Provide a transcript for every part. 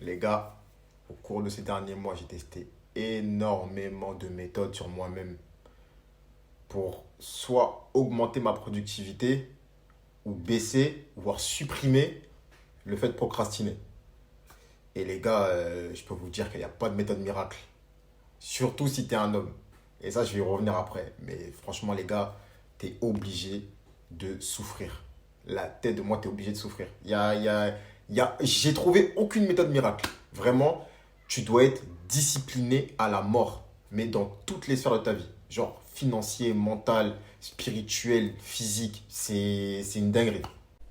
Les gars, au cours de ces derniers mois, j'ai testé énormément de méthodes sur moi-même pour soit augmenter ma productivité ou baisser, voire supprimer le fait de procrastiner. Et les gars, je peux vous dire qu'il n'y a pas de méthode miracle. Surtout si tu es un homme. Et ça, je vais y revenir après. Mais franchement, les gars, tu es obligé de souffrir. La tête de moi, tu es obligé de souffrir. J'ai trouvé aucune méthode miracle. Vraiment, tu dois être discipliné à la mort. Mais dans toutes les sphères de ta vie. Genre financier, mental, spirituel, physique. C'est une dinguerie.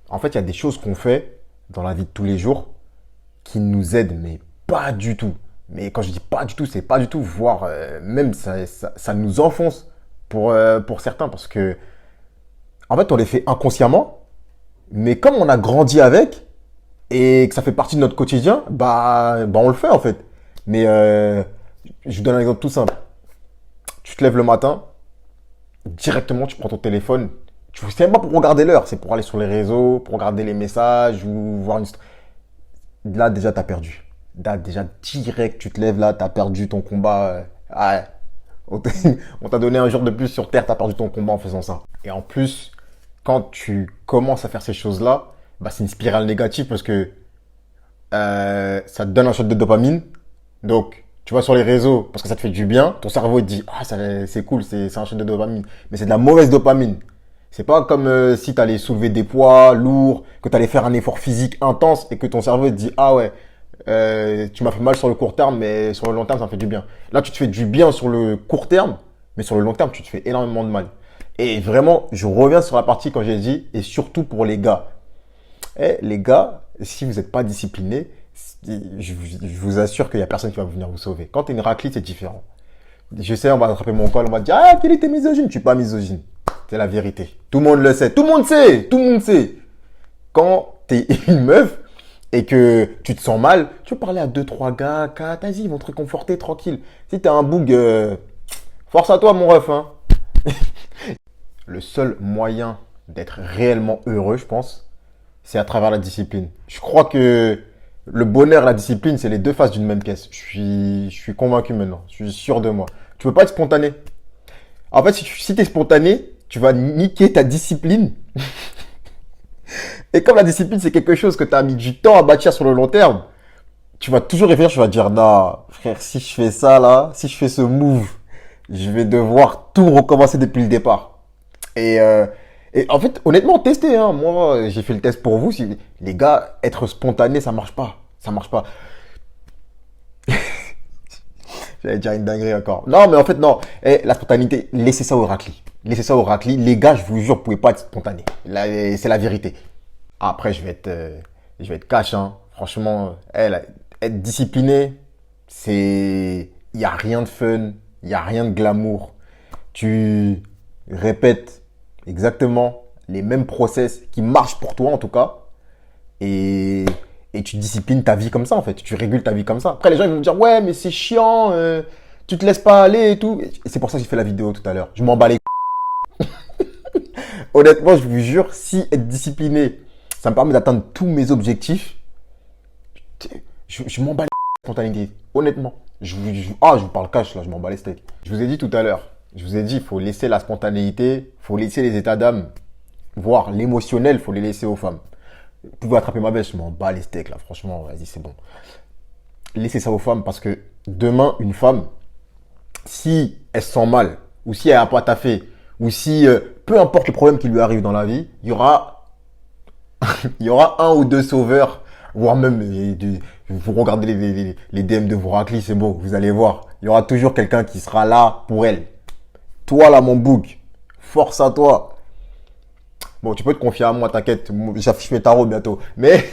En fait, il y a des choses qu'on fait dans la vie de tous les jours qui nous aident, mais pas du tout. Mais quand je dis pas du tout, c'est pas du tout, voire même ça nous enfonce pour certains parce que, en fait, on les fait inconsciemment, mais comme on a grandi avec et que ça fait partie de notre quotidien, bah on le fait en fait. Mais je vous donne un exemple tout simple. Tu te lèves le matin, directement tu prends ton téléphone, tu ne sais même pas pour regarder l'heure, c'est pour aller sur les réseaux, pour regarder les messages ou voir une... Là déjà tu as perdu. Là déjà direct tu te lèves là, tu as perdu ton combat. Ouais. On t'a on t'a donné un jour de plus sur Terre, tu as perdu ton combat en faisant ça. Et en plus, quand tu commences à faire ces choses-là, bah, c'est une spirale négative parce que ça te donne un shot de dopamine. Donc, tu vas sur les réseaux parce que ça te fait du bien. Ton cerveau il te dit, ah, c'est cool, c'est un shot de dopamine. Mais c'est de la mauvaise dopamine. C'est pas comme si tu allais soulever des poids lourds, que tu allais faire un effort physique intense et que ton cerveau te dit, ah ouais, tu m'as fait mal sur le court terme, mais sur le long terme, ça me fait du bien. Là, tu te fais du bien sur le court terme, mais sur le long terme, tu te fais énormément de mal. Et vraiment, je reviens sur la partie quand j'ai dit, et surtout pour les gars. Les gars, si vous n'êtes pas disciplinés, je vous assure qu'il n'y a personne qui va venir vous sauver. Quand tu es une raclette, c'est différent. Je sais, on va attraper mon col, on va te dire, ah, quel était misogyne? Tu suis pas misogyne. C'est la vérité. Tout le monde le sait. Tout le monde sait. Tout le monde sait. Quand tu es une meuf et que tu te sens mal, tu peux parler à deux, trois gars, quatre, vas-y, ils vont te réconforter tranquille. Si tu as un boug, force à toi, mon ref. Hein. Le seul moyen d'être réellement heureux, je pense, c'est à travers la discipline. Je crois que le bonheur et la discipline, c'est les deux faces d'une même pièce. Je suis convaincu maintenant. Je suis sûr de moi. Tu peux pas être spontané. En fait, si tu es spontané, tu vas niquer ta discipline. Et comme la discipline, c'est quelque chose que tu as mis du temps à bâtir sur le long terme, tu vas toujours réfléchir, tu vas dire, non, frère, si je fais ça là, si je fais ce move, je vais devoir tout recommencer depuis le départ. Et, euh, et en fait, honnêtement, testez. Hein. Moi, j'ai fait le test pour vous. Si, les gars, être spontané, ça marche pas. Ça marche pas. J'allais dire une dinguerie encore. Non, mais en fait, non. La spontanéité, laissez ça au racli. Laissez ça au racli. Les gars, je vous jure, vous pouvez pas être spontané. Là, c'est la vérité. Après, je vais être cash. Hein. Franchement, être discipliné, c'est, il y a rien de fun, il y a rien de glamour. Tu répètes exactement les mêmes process qui marchent pour toi en tout cas et, et tu disciplines ta vie comme ça en fait, tu régules ta vie comme ça. Après les gens ils vont me dire ouais mais c'est chiant, tu te laisses pas aller et tout. Et c'est pour ça que j'ai fait la vidéo tout à l'heure. Je m'en bats les honnêtement je vous jure, si être discipliné ça me permet d'atteindre tous mes objectifs, je m'en bats les spontanéité. Honnêtement, je vous parle cash là, je m'en bats les steaks. Je vous ai dit tout à l'heure, je vous ai dit, il faut laisser la spontanéité, il faut laisser les états d'âme, voire l'émotionnel, il faut les laisser aux femmes. Vous pouvez attraper ma veste, je m'en bats les steaks là, franchement, vas-y, c'est bon. Laissez ça aux femmes parce que demain, une femme, si elle se sent mal, ou si elle n'a pas taffé, ou si, peu importe le problème qui lui arrive dans la vie, il y aura un ou deux sauveurs, voire même, vous regardez les DM de vos raclis, c'est beau, vous allez voir. Il y aura toujours quelqu'un qui sera là pour elle. Toi là, mon bouc, force à toi. Bon, tu peux te confier à moi, t'inquiète, j'affiche mes tarots bientôt. Mais,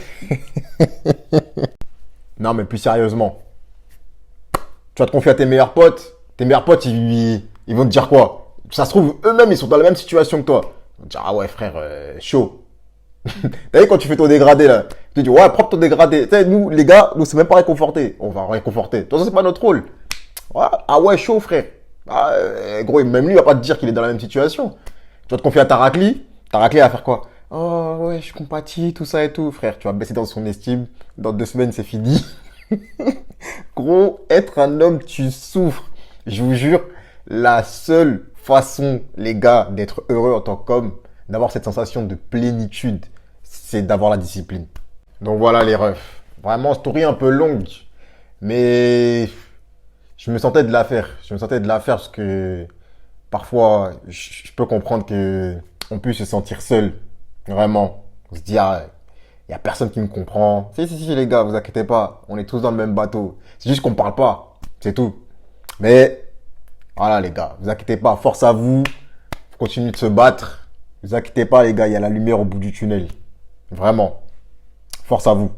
non, mais plus sérieusement, tu vas te confier à tes meilleurs potes. Tes meilleurs potes, ils vont te dire quoi? Ça se trouve, eux-mêmes, ils sont dans la même situation que toi. Ils vont te dire, ah ouais, frère, chaud. T'as vu quand tu fais ton dégradé là, tu te dis ouais propre ton dégradé. Tu sais nous les gars, nous c'est même pas réconforté. On va réconforter. De toute façon c'est pas notre rôle. Ouais, ah ouais chaud frère. Ah, gros même lui il va pas te dire qu'il est dans la même situation. Tu vas te confier à ta raclie va faire quoi? Oh ouais je compatis tout ça et tout frère. Tu vas baisser dans son estime. Dans 2 semaines c'est fini. Gros, être un homme, tu souffres. Je vous jure, la seule façon, les gars, d'être heureux en tant qu'homme, d'avoir cette sensation de plénitude, c'est d'avoir la discipline. Donc voilà les refs. Vraiment, story un peu longue, mais je me sentais de la faire. Je me sentais de la faire parce que parfois, je peux comprendre que on puisse se sentir seul. Vraiment. On se dit, ah, il y a personne qui me comprend. Si, les gars, vous inquiétez pas. On est tous dans le même bateau. C'est juste qu'on parle pas. C'est tout. Mais, voilà, les gars, vous inquiétez pas. Force à vous. Continuez de se battre. Vous inquiétez pas, les gars, il y a la lumière au bout du tunnel. Vraiment. Force à vous.